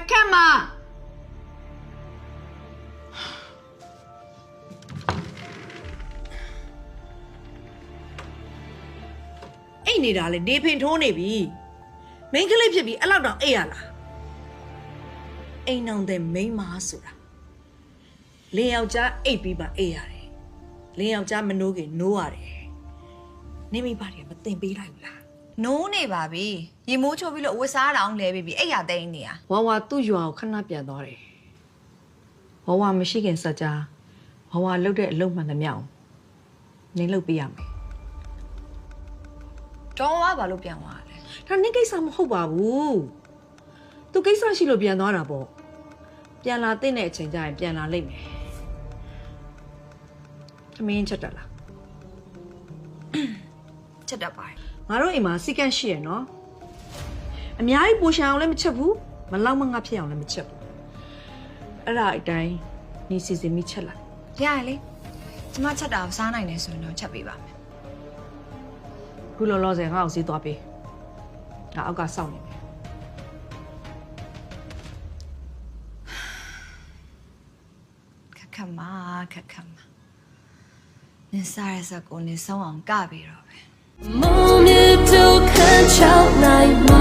看嘛。哎，你哪里？你平拖那边，没个里皮皮，阿老当哎呀啦，哎弄得没马数啦，连要家哎比吧哎呀嘞，连要家没弄给弄啊嘞，你没把这不等背来不啦？ နိုးနေပါပြီရေမိုးချိုးပြီးလို့ဝစ်စားတောင်လဲပြီးအဲ့ရသိန်းနေရ ဝါဝါသူ့ရွာကိုခဏပြန်သွားတယ်ဝါဝါမရှိခင်စကြဝါဝါလှုပ်တဲ့အလုပ်မှန်သမျှအောင်နေလှုပ်ပေးရမယ် ဒေါ်ဝါဘာလို့ပြန်သွားလဲ ဒါနင့်ကိစ္စမဟုတ်ပါဘူးသူကိစ္စရှိလို့ပြန်သွားတာပေါ့ပြန်လာတဲ့အချိန်ကျရင်ပြန်လာလိမ့်မယ်သမင်းချက်တက်လား ချက်တတ်ပါတယ် ငါတို့အိမ်မှာစီကန့်ရှိရနော်အများကြီးပူရှံအောင်လည်းမချက်ဘူးမလောက်မငါဖြစ်အောင်လည်းမချက်ဘူးအဲ့ဒါအတိုင်းနေစီစဉ်မိချက်လိုက် ရရလေကျမချက်တာကိုစားနိုင်တယ်ဆိုရင်တော့ချက်ပေးပါမယ် ခုလောလောဆယ်ငါ့ကိုစီးသွားပေးငါအောက်ကစောင့်နေမယ် ခက်မှာနင်စားရစကိုနင်ဆုံးအောင်ကပြီးတော့ပဲ 梦里都看潮来吗？